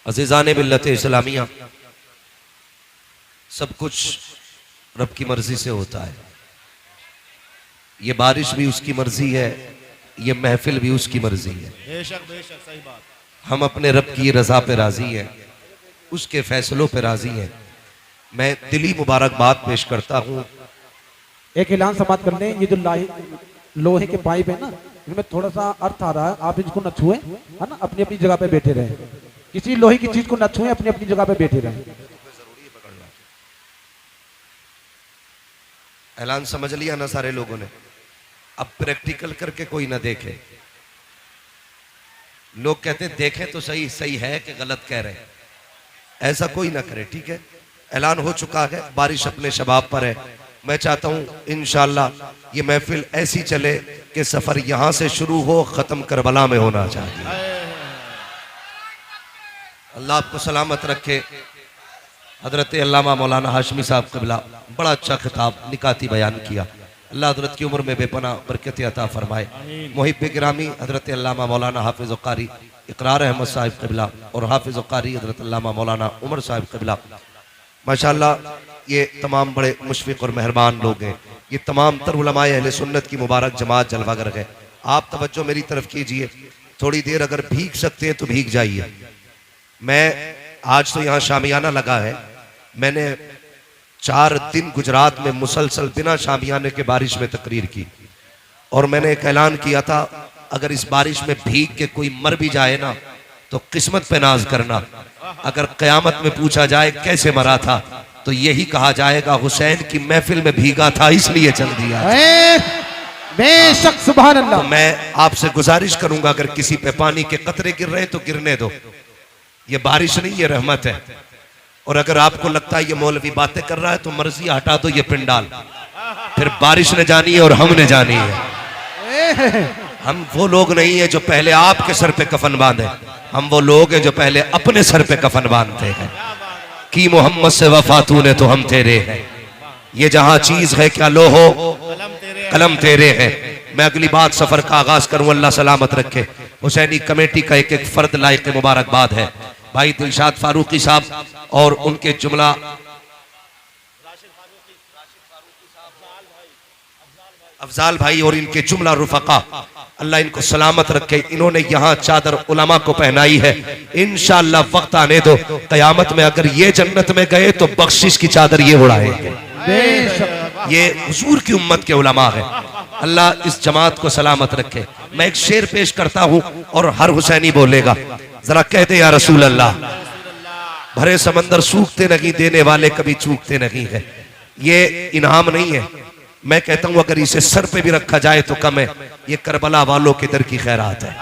अज़ीज़ान मिल्लत इस्लामिया, सब कुछ रब की मर्जी से होता है। ये बारिश भी उसकी मर्जी है, ये महफिल भी उसकी मर्जी है। बेशक बेशक सही बात। हम अपने रब की रजा पे राजी हैं, उसके फैसलों पे राजी हैं। मैं दिली मुबारकबाद पेश करता हूँ। एक ऐलान समाप्त कर लें। ये जो लोहे के पाइप है ना, इनमें थोड़ा सा अर्थ आ रहा है, आप इसको न छुएं, है ना, अपनी अपनी जगह पे बैठे रहें। किसी लोहे की चीज को न छुएं, अपनी अपनी जगह पे बैठे रहें। ऐलान समझ लिया ना सारे लोगों ने? अब प्रैक्टिकल करके कोई ना देखे। लोग कहते हैं देखें तो सही, सही है कि गलत कह रहे हैं, ऐसा कोई ना करे, ठीक है? ऐलान हो चुका है, बारिश अपने शबाब पर है। मैं चाहता हूं इंशाअल्लाह ये महफिल ऐसी चले कि सफर यहां से शुरू हो, खत्म करबला में होना चाहिए। अल्लाह आपको सलामत रखे। हजरत अल्लामा मौलाना हाशमी साहब क़िबला बड़ा अच्छा खिताब निकाती बयान किया। अल्लाह हजरत की उम्र में बेपना बरकत अता फरमाए। मुहिब गिरामी हजरत अल्लामा मौलाना हाफिज़ कारी इकरार अहमद साहिब क़िबला और हाफिज़ कारी हजरत अल्लामा मौलाना उमर साहिब क़िबला, माशाअल्लाह ये तमाम बड़े मुशफ़िक़ और मेहरबान लोग हैं। ये तमाम तर उलमाए अहले सुन्नत की मुबारक जमात जलवागर है। आप तवज्जो मेरी तरफ कीजिए, थोड़ी देर अगर भीग सकते हैं तो भीग जाइए। मैं आज तो यहाँ शामियाना लगा है, मैंने 4 दिन गुजरात में मुसलसल बिना शामियाने के बारिश में तकरीर की और मैंने एक ऐलान किया था, अगर इस बारिश में भीग के कोई मर भी जाए ना तो किस्मत पे नाज करना। अगर क़यामत में पूछा जाए कैसे मरा था तो यही कहा जाएगा हुसैन की महफिल में भीगा था इसलिए चल दिया। बेशक सुभान अल्लाह। तो मैं आपसे गुजारिश करूंगा, अगर किसी पे पानी के कतरे गिर रहे हैं तो गिरने दो, ये बारिश नहीं, ये रहमत है। और अगर आपको लगता है ये मौलवी बातें कर रहा है तो मर्जी हटा दो ये पिंडाल, फिर बारिश ने जानी है और हमने जानी है। हम वो लोग नहीं है जो पहले आपके सर पे कफन बांधे, हम वो लोग हैं जो पहले अपने सर पे कफन बांधते हैं। कि मोहम्मद से वफा तूने तो हम तेरे हैं, ये जहां चीज है क्या लो हो कलम तेरे है। मैं अगली बात सफर का आगाज करूं, अल्लाह सलामत रखे। हुसैनी कमेटी का एक एक फर्द लायक मुबारकबाद है, भाई दिलशाद फारूकी साहब और उनके जुमला अफजाल भाई और इनके जुमला रुफका, अल्लाह इनको सलामत रखे। इन्होंने यहाँ चादर उलमा को पहनाई है। इंशाअल्लाह वक्त आने दो, कयामत में अगर ये जन्नत में गए तो बख्शिश की चादर ये उड़ाएंगे। ये हुजूर की उम्मत के उलमा है। अल्लाह इस जमात को सलामत रखे। मैं एक शेर पेश करता हूँ और हर हुसैनी बोलेगा, जरा कहते या रसूल अल्लाह। भरे समंदर सूखते नहीं, देने वाले कभी चूकते नहीं है। ये इनाम नहीं है, मैं कहता हूं अगर इसे सर पे भी रखा जाए तो कम है। ये करबला वालों के दर की खैरात है,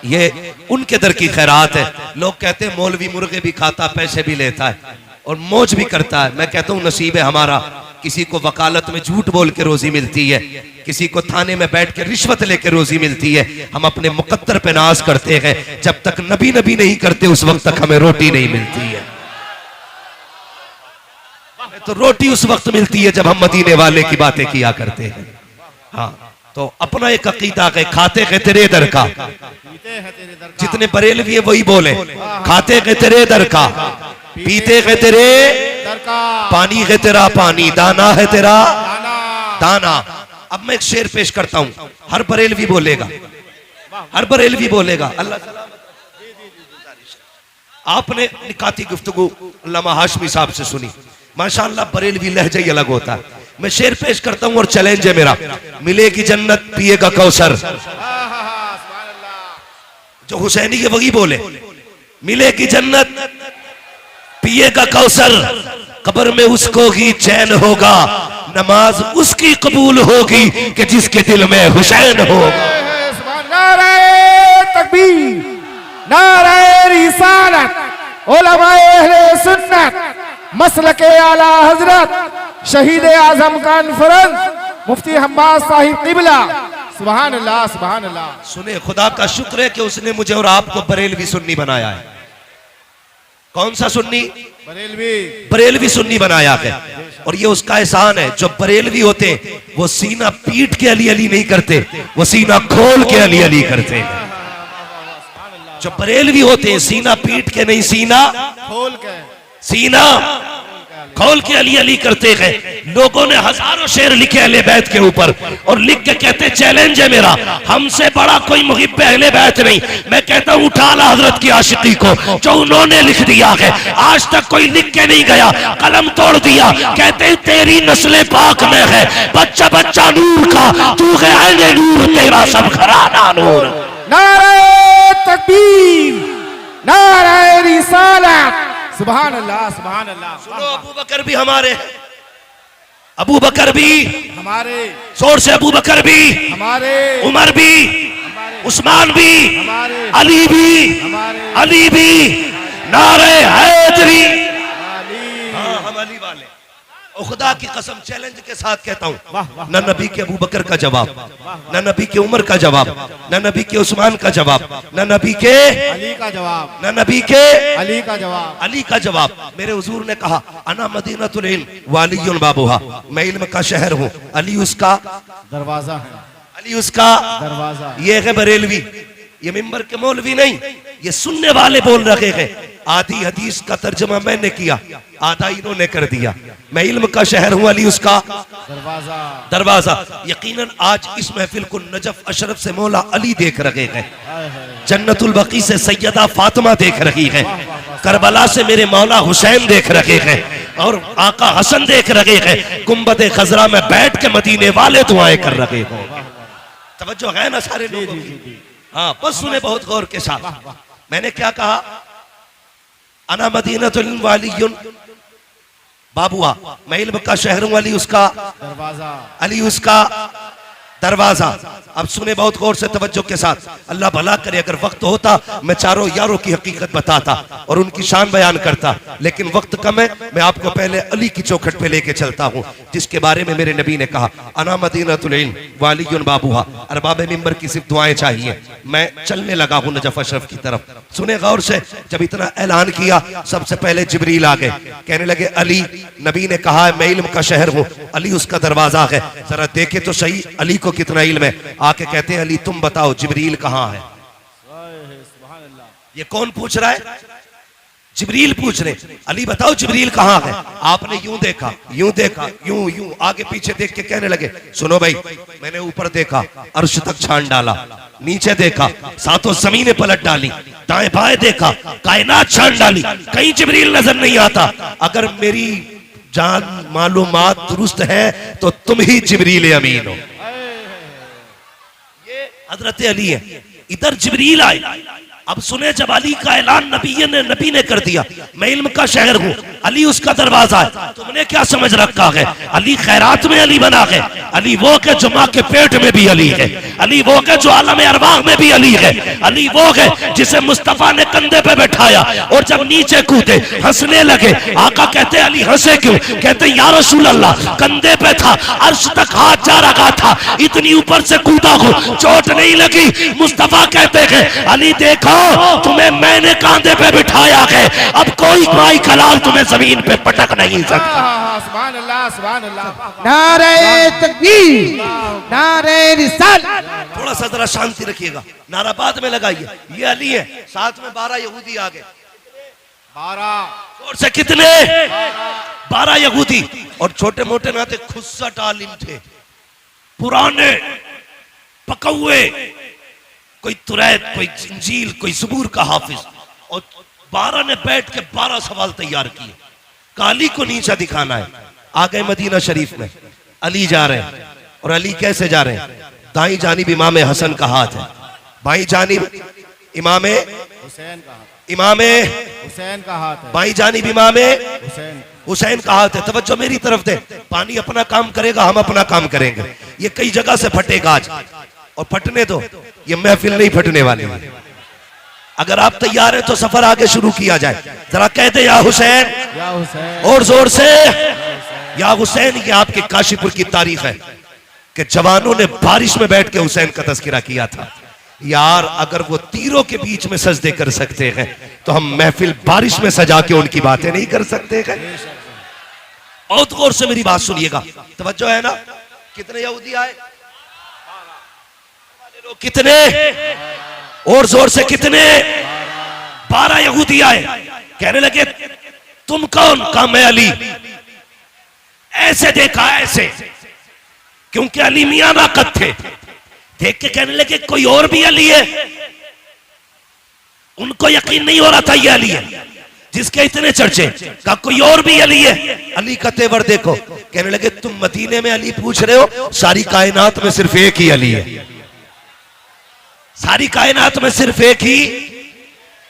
ये उनके दर की खैरात है। लोग कहते हैं मौलवी मुर्गे भी खाता, पैसे भी लेता है और मौज भी करता है। मैं कहता हूं नसीब है हमारा, किसी को वकालत में झूठ बोल के रोजी मिलती है, किसी को थाने में बैठ के रिश्वत लेके रोजी मिलती है। हम अपने मुकद्दर पे नाज करते हैं, जब तक नबी नबी नहीं करते उस वक्त तक हमें रोटी नहीं मिलती है। तो रोटी उस वक्त मिलती है जब हम मदीने वाले की बातें किया करते हैं। हाँ, तो अपना एक अकीदा है, खाते हैं तेरे दर का। जितने बरेलवी है वही बोले, खाते हैं तेरे दर का, पीते हैं तेरे दर का, पानी है तेरा पानी, दाना है तेरा दाना। अब मैं एक शेर पेश करता हूं, हर बरेलवी बोलेगा, हर बरेलवी बोलेगा। अल्लाह आपने निकाती गुफ्तगू अल्लामा हाशमी साहब से सुनी, माशाअल्लाह बरेलवी लहजा ही अलग होता है। मैं शेर पेश करता हूं और चैलेंज है मेरा, मिलेगी जन्नत पिएगा कौसर। जो हुसैनी के वही बोले, मिलेगी जन्नत पिएगा कौसर, कब्र में उसको ही चैन होगा, नमाज उसकी कबूल होगी कि जिसके दिल में हुसैन होगा। नारे तकबीर, नारे रिसालत, उलमाए अहले सुन्नत, मसलके आला हजरत शहीद आजम कॉन्फ्रेंस मुफ्ती हम्माद साहिब क़िबला। सुभान अल्लाह, सुभान अल्लाह। सुने, खुदा का शुक्र है कि उसने मुझे और आपको बरेलवी सुन्नी बनाया है। कौन सा सुन्नी? बरेलवी। बरेलवी सुन्नी बनाया है और ये उसका एहसान है। जो बरेलवी होते वो सीना पीट के अली अली नहीं करते, वो सीना खोल के अली अली करते हैं। जो बरेलवी होते हैं सीना पीट के नहीं, सीना खोल के सीना खोल के अली अली करते हैं। लोगों ने हजारों शेर लिखे अहले बैत के ऊपर और लिख के कहते चैलेंज है मेरा, हमसे बड़ा कोई मुहिब अहले बैत नहीं। मैं कहता हूं उठा ला हजरत की आशिकी को जो उन्होंने लिख दिया है, आज तक कोई लिख के नहीं गया, कलम तोड़ दिया। कहते हैं तेरी नस्ल पाक में है बच्चा बच्चा नूर का, तू है अहले नूर, तेरा सब घराना नूर। नारे तकबीर, नारे रिसालत, सुभान अल्लाह, सुभान अल्लाह। सुनो अबू बकर भी हमारे हैं, अबू बकर भी हमारे, जोर से अबू बकर भी हमारे, उमर भी उस्मान भी हमारे, अली भी हमारे, अली भी नारे हैदरी। अली। हाँ हम अली वाले। और खुदा की कसम चैलेंज के साथ कहता हूँ, वाह, वाह, न नबी के अबू बकर का जवाब, न नबी के उमर का जवाब, न नबी के उस्मान का जवाब, न नबी के अली का जवाब, न नबी के अली का जवाब। अली का जवाब। मेरे हुजूर ने कहा अना मदीनतुल इल्म वालियुन बाबुहा, मैं इल्म का शहर हूँ, अली उसका दरवाजा है, अली उसका दरवाजा। ये है बरेलवी, ये मिंबर के मौलवी नहीं, ये सुनने वाले बोल रहे हैं। आधी हदीस का तर्जमा मैंने किया, आधा इन्होंने कर दिया। मैं इल्म का शहर हूँ, अली उसका दरवाजा, दरवाजा। यकीनन आज इस महफिल को नजफ अशरफ से मौला अली देख रहे हैं, जन्नतुल बकी से सैयदा फातिमा देख रही है, करबला से मेरे मौला हुसैन देख रहे हैं, और आका हसन देख रहे हैं। गुंबद खजरा में बैठ के मदीने वाले दुआएं कर रहे हैं। तवज्जो है ना सारे लोगों की? हाँ बस सुने बहुत गौर के साथ। मैंने क्या कहा? अना मदीनतुल वालियुन बाबुआ, मैं इल्म का शहर हूं, अली उसका दरवाजा, अली उसका दरवाजा। अब सुने बहुत गौर से तवज्जो के साथ। अल्लाह भला करे अगर वक्त होता मैं चारों यारों की हकीकत बताता और उनकी शान बयान करता, लेकिन वक्त कम है। मैं आपको पहले अली की चौखट पे लेके चलता हूँ, जिसके बारे में मेरे नबी ने कहा अना मदीनतुल इल्म वालियुन बाबुहा। अरबाब मिंबर की सिर्फ दुआएं चाहिए। मैं चलने लगा हूँ नजफ अशरफ की तरफ। सुने गौर से, जब इतना ऐलान किया सबसे पहले जिब्रील आ गए, कहने लगे अली, नबी ने कहा है मैं इल्म का शहर हूँ, अली उसका दरवाजा है, जरा देखे तो सही अली को कितना इल्म है। आके कहते हैं अली तुम बताओ जिब्रील कहाँ है? ये कौन पूछ रहा है? जिब्रील पूछ रहे, अली बताओ जिब्रील कहाँ है? आपने यूं देखा, यूं देखा, यूं यूं आगे पीछे देख के कहने लगे सुनो भाई, मैंने ऊपर देखा अर्श तक छान डाला, नीचे देखा सातों जमीनें पलट डाली, दाएं बाएं देखा कायनात छान डाली, कहीं जिब्रील नजर नहीं आता। अगर मेरी जान मालूमात दुरुस्त है तो तुम ही जिब्रील अमीन हो। ये हजरत अली है, इधर जिब्रील आए। अब सुने, जब अली का ऐलान नबी ने कर दिया, मैं इल्म का शहर हूँ, अली उसका दरवाजा है, तुमने क्या समझ रखा है? अली खैरात में अली बना है, अली वो के जो माँ के पेट में भी अली है, अली वो के जो आलम अरवाह में भी अली है, अली वो है जिसे मुस्तफा ने कंधे पे बैठाया और जब नीचे कूदे हंसने लगे। आका कहते अली हंसे क्यों? कहते या रसूल अल्लाह कंधे पे था, अर्श तक हाथ जा रखा था, इतनी ऊपर से कूदा हूँ, चोट नहीं लगी। मुस्तफा कहते हैं अली देखो तुम्हें मैंने कांधे पे बिठाया है, अब कोई भाई कलाल तुम्हें जमीन पे पटक नहीं सकता। सुभान अल्लाह, सुभान अल्लाह। नारे तकबीर, नारे रिसालत। थोड़ा सा जरा शांति रखिएगा, नारा बाद में लगाइए। ये अली है, साथ में 12 यहूदी आ गए। 12 और से कितने? 12 यहूदी और छोटे मोटे नाते खुस्सट आलिम थे, पुराने पकौए, कोई तुरैत, कोई इंजील, कोई ज़बूर का हाफिज। और 12 ने बैठ के 12 सवाल तैयार किए। काली को नीचा दिखाना है। आ गए मदीना शरीफ में, अली जा रहे हैं। और अली कैसे जा रहे हैं? दाई जानिब इमाम हसन का हाथ है, बाई जानिब इमाम हुसैन का हाथ, इमाम हुसैन का हाथ है, बाई जानिब इमाम हुसैन, हुसैन का हाथ है। तवज्जो मेरी तरफ दे, पानी अपना काम करेगा, हम अपना काम करेंगे। ये कई जगह से फटेगा आज, और फटने दो, ये महफिल नहीं फटने वाली है। अगर आप तैयार हैं तो सफर आगे शुरू किया जाए। जरा कहते या हुसैन, या हुसैन, और जोर से या हुसैन। ये आपके काशीपुर की तारीख है कि जवानों ने बारिश में बैठ के हुसैन का तज़किरा किया था। यार अगर वो तीरों के बीच में सजदे कर सकते हैं तो हम महफिल बारिश में सजा के उनकी बातें नहीं कर सकते हैं? बहुत गौर से मेरी बात सुनिएगा, तवज्जो है ना? कितने यहूदी आए? कितने? और जोर से कितने? 12 यहूदी आए, कहने लगे तुम कौन? कहा मैं अली। ऐसे देखा, ऐसे, क्योंकि अली मियां नाकद थे। देख के कहने लगे कोई और भी अली है? उनको यकीन नहीं हो रहा था ये अली है जिसके इतने चर्चे। कहा कोई और भी अली है? अली का तेवर देखो। कहने लगे तुम मदीने में अली पूछ रहे हो, सारी कायनात में सिर्फ एक ही अली है। सारी कायनात में सिर्फ एक ही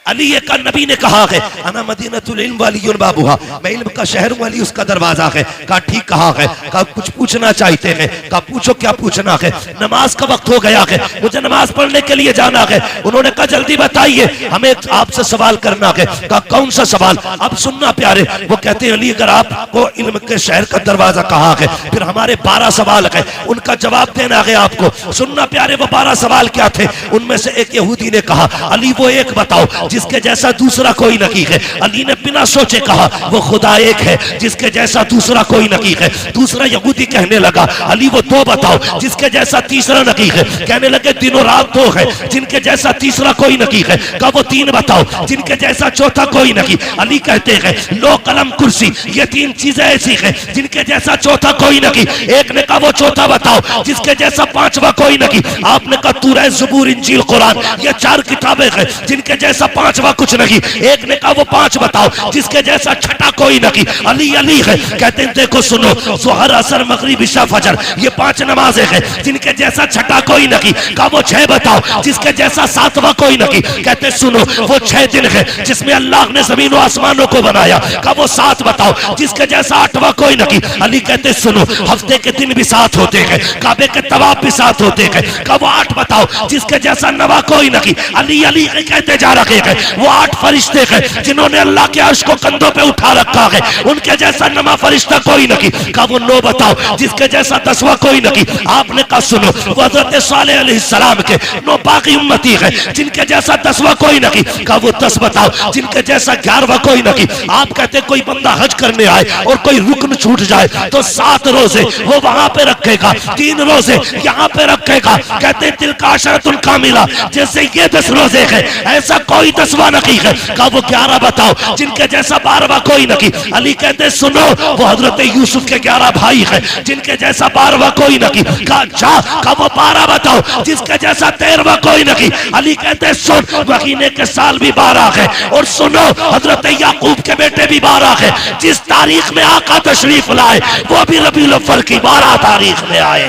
अली है। का नबी ने कहा है अना मदीनतुल इल्म वलियुल बाबुहा, मैं इल्म का शहर हूं, अली उसका दरवाजा है। कहा ठीक कहा है। कहा कुछ पूछना चाहते हैं? कहा पूछो क्या पूछना है? नमाज का वक्त हो गया है, मुझे नमाज पढ़ने के लिए जाना है। उन्होंने कहा जल्दी बताइए, हमें आपसे सवाल करना है। कहा कौन सा सवाल? अब सुनना प्यारे। वो कहते हैं अली अगर आपको इल्म के शहर का दरवाजा कहा है, फिर हमारे 12 सवाल है, उनका जवाब देना है आपको। सुनना प्यारे, वो 12 सवाल क्या थे? उनमें से एक यहूदी ने कहा अली वो एक बताओ जिसके जैसा दूसरा कोई नहीं है। अली ने बिना सोचे कहा वो खुदा एक है जिसके जैसा दूसरा कोई नहीं है। दूसरा यहूदी कहने लगा अली वो 2 बताओ जिसके जैसा तीसरा नहीं है। कहने लगे दिनों रात 2 है जिनके जैसा तीसरा कोई नहीं है। कहा वो 3 बताओ जिनके जैसा चौथा कोई नहीं। अली कहते हैं लो कलम कुर्सी, ये 3 चीजें ऐसी है जिनके जैसा चौथा कोई नहीं। एक ने कहा वो चौथा बताओ जिसके जैसा 5वां कोई नहीं। आपने कहा तौरात, ज़बूर, इंजील, कुरान, ये 4 किताबें हैं जिनके जैसा 5वां कुछ नहीं। एक ने कहा वो 5 बताओ जिसके जैसा छठा कोई नहीं। अली अली है। कहते हैं देखो सुनो, ज़ोहर, असर, मगरिब, इशा, फजर, ये 5 नमाजें हैं जिनके जैसा छठा कोई नहीं। कहा वो 6 बताओ जिसके जैसा 7वां कोई नहीं। कहते सुनो वो 6 दिन है जिसमें अल्लाह ने जमीन और आसमानों को बनाया। कहा वो 7 बताओ जिसके जैसा 8वां कोई नहीं। अली कहते सुनो हफ्ते के दिन भी 7 होते हैं, काबे के तवाफ भी 7 होते हैं। कहा वो 8 बताओ जिसके जैसा 9वां कोई नहीं। अली अली कहते जा रहे हैं वो 8 फरिश्ते हैं जिन्होंने अल्लाह के अर्श को कंधों पे उठा रखा है, उनके जैसा 9वां फरिश्ता कोई नहीं। कहा वो 9 बताओ जिसके जैसा 10वां कोई नहीं। आपने कहा सुनो वो हज़रत सालेह अलैहिस्सलाम के 9 बाकी उम्मती है जिनके जैसा 10वां कोई नहीं। कहा वो 10 बताओ जिनके जैसा 11वां कोई नहीं। आप कहते कोई बंदा हज करने आए और कोई रुकन छूट जाए तो 7 रोजे वो वहां पे रखेगा, 3 रोजे यहाँ पे रखेगा। कहते तिलका अशरतुल कामिला, जैसे ये 10 रोजे है ऐसा कोई 10वां नहीं है। कहा वो 11 बताओ जिनके जैसा 12वां कोई नहीं। अली कहते सुनो वो हजरत यूसुफ के 11 भाई है जिनके जैसा 12वां कोई नहीं। कहा जा। कहा वो 12 बताओ जिसके जैसा 13वां कोई नहीं। अली कहते सुन महीने के साल भी 12 है और सुनो हजरत याकूब के बेटे भी 12 है। जिस तारीख में आका तशरीफ लाए वो भी रबीउल अव्वल की 12 तारीख में आए।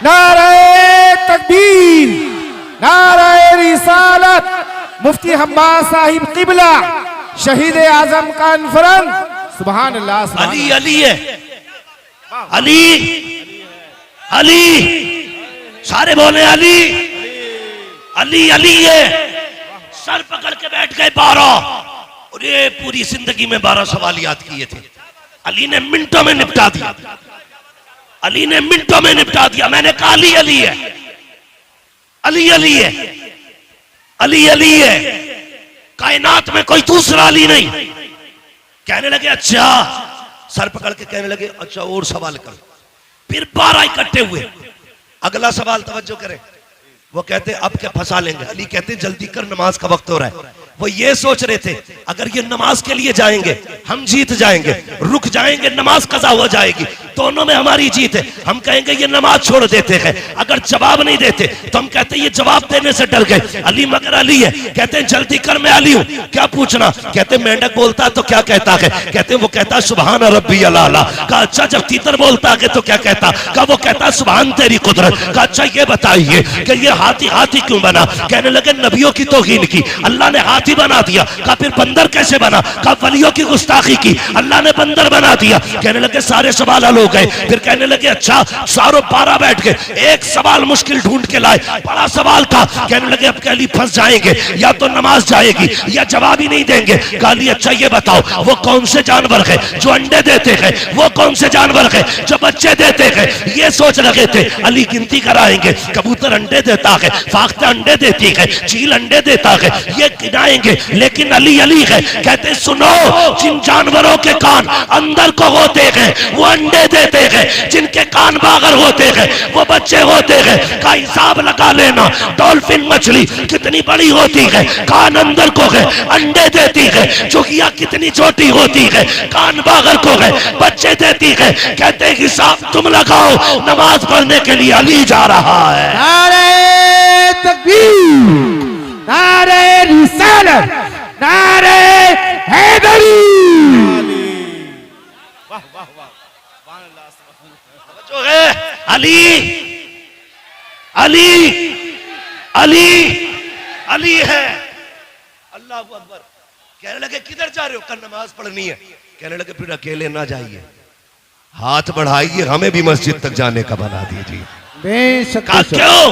नारे तकबीर, नारे रिसालत, मुफ्ती हम्माद साहिब किबला, शहीद आजम कॉन्फ्रेंस। सुभान अल्लाह, सुभान अली अली है, अली अली, सारे बोले अली अली अली है। सर पकड़ के बैठ गए 12 और ये पूरी जिंदगी में 12 सवाल याद किए थे। अली ने मिनटों में निपटा दिया, अली ने मिनटों में निपटा दिया। मैंने कहा अली अली है, अली अली है, अली अली है, कायनात में कोई दूसरा अली नहीं। कहने लगे अच्छा, सर पकड़ के कहने लगे अच्छा और सवाल कर। फिर 12 इकट्ठे हुए। अगला सवाल तवज्जो करें, वो कहते अब क्या फंसा लेंगे। अली कहते जल्दी कर नमाज का वक्त हो रहा है। वो ये सोच रहे थे अगर ये नमाज के लिए जाएंगे हम जीत जाएंगे, रुक जाएंगे नमाज कज़ा हो जाएगी, दोनों में हमारी जीत है। हम कहेंगे ये नमाज छोड़ देते हैं, अगर जवाब नहीं देते तो हम कहते ये जवाब देने से डर गए। अली मगर अली है। कहते हैं जल्दी कर मैं अली हूं, क्या पूछना। कहते मेंढक बोलता तो क्या कहता है। कहते वो कहता सुभान रब्बी अला। कहा अच्छा जब तीतर बोलता है तो क्या कहता। कहा वो कहता सुभान तेरी कुदरत। कहा अच्छा ये बताइए कि ये हाथी हाथी क्यों बना। कहने लगे नबियों की तौहीन की, अल्लाह ने हाथी बना दिया। कहा फिर बंदर कैसे बना। कहा वलियों की गुस्ताखी की, अल्लाह ने बंदर बना दिया। कहने लगे सारे सवाल हल हो गए। फिर कहने लगे अच्छा सारों 12 बैठ गए, एक सवाल मुश्किल ढूंढ के लाए, बड़ा सवाल था। कहने लगे अब अली फंस जाएंगे, या तो नमाज जाएगी या जवाब ही नहीं देंगे। कहा अली अच्छा ये बताओ वो कौन से जानवर है जो अंडे देते हैं, वो कौन से जानवर है जो बच्चे देते हैं। ये सोच रहे थे। अली गिनती कराएंगे, कबूतर अंडे देता है, फाख्ता अंडे देती है, चील अंडे देता है, ये गिनाएंगे। लेकिन अली अली है। कहते सुनो जिन जानवरों के कान अंदर को होते हैं वो अंडे देते हैं, जिनके कान बागर होते हैं वो बच्चे होते हैं। का हिसाब लगा लेना, डॉल्फिन मछली कितनी बड़ी होती है, कान अंदर को है, अंडे देती है। चुगिया कितनी छोटी होती है, कान बागर को है, बच्चे देती है। कहते हैं हिसाब तुम लगाओ, नमाज पढ़ने के लिए अली जा रहा है। नारे तकबीर, नारे रिसालत, नारे हैदरी। जो है अली अली अली अली है। अल्लाह अकबर। कहने लगे किधर जा रहे हो? कल नमाज पढ़नी है। कहने लगे फिर अकेले ना जाइए, हाथ बढ़ाइए, हमें भी मस्जिद तक जाने का बना दीजिए। बेशक कहा क्यों?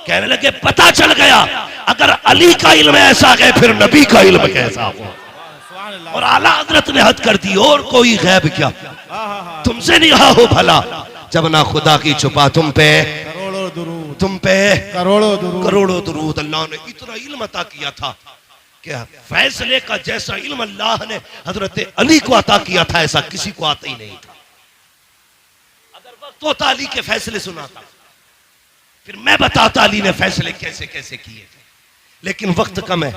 कहने लगे पता चल गया अगर अली का इल्म ऐसा है फिर नबी का इल्म कैसा हो। और आला हजरत ने हद कर दी, और कोई गैब क्या, तुमसे नहीं हो भला। जब ना खुदा की छुपा तुम पे तुम पे करोड़ों दुरूद। अल्लाह ने इतना इल्म अता किया था कि फैसले का जैसा इल्म अल्लाह ने हजरत अली को अता किया था ऐसा किसी को आता ही नहीं था। अगर वक्त होता अली के फैसले सुनाता, फिर मैं बताता अली ने फैसले कैसे कैसे किए थे। लेकिन वक्त कम है,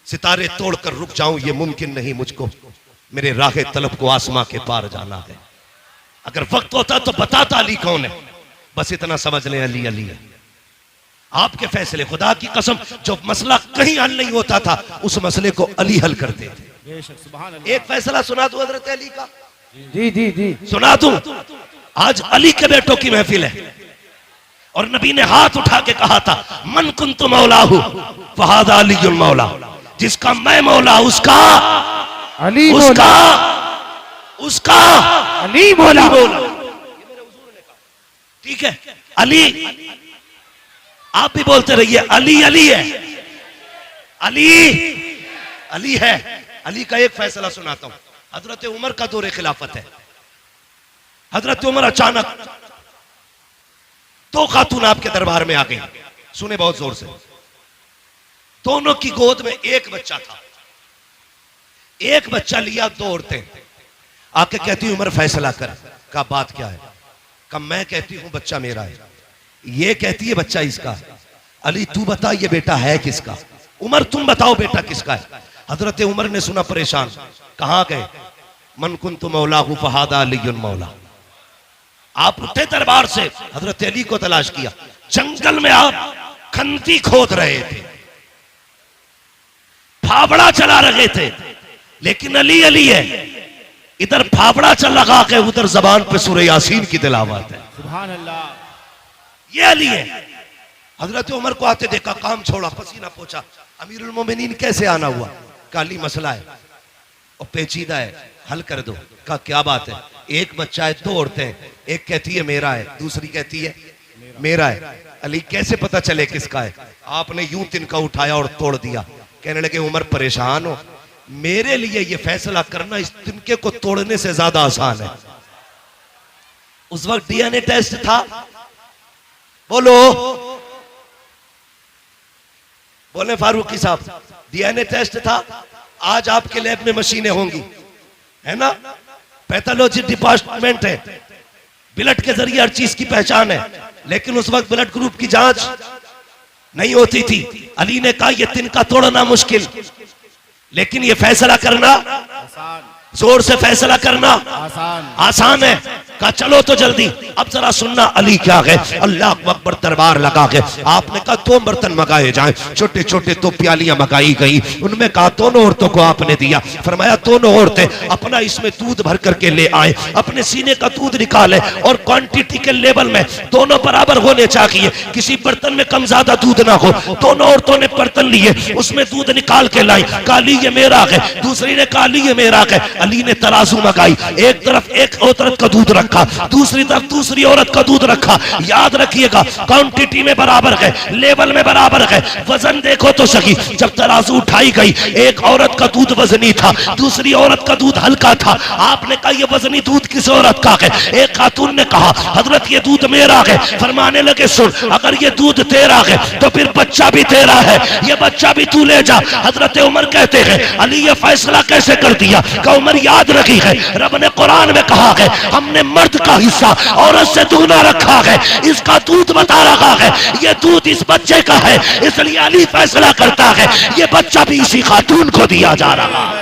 सितारे तोड़कर रुक जाऊं ये मुमकिन नहीं मुझको, मेरे राह तलब को आसमां के पार जाना है। अगर वक्त होता तो बताता अली कौन है, बस इतना समझ लें अली अली है। आपके फैसले, खुदा की कसम, जो मसला कहीं हल नहीं होता था उस मसले को अली हल करते थे। एक फैसला सुना दूं हजरत अली का? जी जी जी सुना दूं? आज अली के बेटों की महफिल है और नबी ने हाथ उठा के कहा था मन कुन्तु मौलाहु फहादा अलीयुल मौला। जिसका मैं मौला उसका अली उसका उसका अली मौला। ठीक है, अली आप भी बोलते रहिए अली अली है, अली अली है। अली का एक फैसला सुनाता हूं। हजरत उमर का दौरे खिलाफत है। हजरत उमर अचानक दो खातून आपके दरबार में आ गई, सुने बहुत जोर से। दोनों की गोद में एक बच्चा था। एक बच्चा लिया, दो औरतें आके कहती उमर फैसला कर। का बात क्या है? का मैं कहती हूं बच्चा मेरा है, ये कहती है बच्चा इसका। अली तू बता ये बेटा है किसका? उमर तुम बताओ बेटा किसका है? हजरत उमर ने सुना, परेशान, कहां गए? मन कुन्तु मौलाहु फहादा अलीयुल मौला। आप उठे दरबार से, हजरत अली को तलाश किया। जंगल में आप खंती खोद रहे थे, फावड़ा चला रहे थे, लेकिन अली अली है। इधर फावड़ा चल लगा के उधर जबान पे सूरह यासीन की तिलावत है। सुभान अल्लाह। ये अली है। हजरत उमर को आते देखा, काम छोड़ा, पसीना पोछा। अमीरुल मोमिनीन कैसे आना हुआ? काली मसला है और पेचीदा है, हल कर दो। का क्या बात है? एक बच्चा है, दो औरतें, एक कहती है मेरा है, दूसरी कहती है मेरा है। अली कैसे पता चले किसका है? आपने यूं तिनका उठाया और तोड़ दिया। कहने लगे उमर परेशान हो, मेरे लिए ये फैसला करना इस तिनके को तोड़ने से ज्यादा आसान है। उस वक्त डीएनए टेस्ट था, बोलो बोले फारूकी साहब, डीएनए टेस्ट था। आज आपके लैब में मशीनें होंगी, है ना, पैथोलॉजी डिपार्टमेंट है, ब्लड के जरिए हर चीज की पहचान है। लेकिन उस वक्त ब्लड ग्रुप की जांच नहीं होती थी। अली ने कहा यह तिनका तोड़ना मुश्किल, लेकिन यह फैसला करना जोर से फैसला करना आसान है। कहा चलो तो जल्दी। अब जरा सुनना अली क्या है। अल्लाह अकबर, दरबार लगा के आपने कहा दो बर्तन मंगाए जाएं, छोटे छोटे दो प्यालियां मंगाई गई। उनमें कहा दोनों औरतों को आपने दिया। फरमाया दोनों औरतें अपना इसमें दूध भर करके ले आए, अपने सीने का दूध निकाले और क्वांटिटी के लेवल में दोनों बराबर होने चाहिए, किसी बर्तन में कम ज्यादा दूध ना हो। दोनों औरतों ने बर्तन लिए, उसमें दूध निकाल के लाई। काली ये मेरा है, दूसरी ने काली ये मेरा है। अली ने तराजू मंगाई, एक तरफ एक औरत का दूध रखा, दूसरी तरफ दूसरी औरत का दूध रखा। याद रखिएगा क्वांटिटी में बराबर है, लेवल में बराबर है। वजन देखो तो सही, जब तराजू उठाई गई, एक औरत का दूध वजनी था, दूसरी औरत का दूध हल्का था। आपने कहा ये वजनी दूध किस औरत का है? एक खातून ने कहा हजरत ये दूध मेरा है। फरमाने लगे सुन, अगर ये दूध तेरा है तो फिर बच्चा भी तेरा है, ये बच्चा भी तू ले जा। हजरत उमर कहते हैं अली ये फैसला कैसे कर दिया? कि उमर याद रखी है रब ने कुरान में कहा है हमने मर्द का हिस्सा औरत से दूना रखा है, इसका दूध बता रहा है ये दूध इस बच्चे का है, इसलिए अली फैसला करता है ये बच्चा भी इसी खातून को दिया जा रहा है।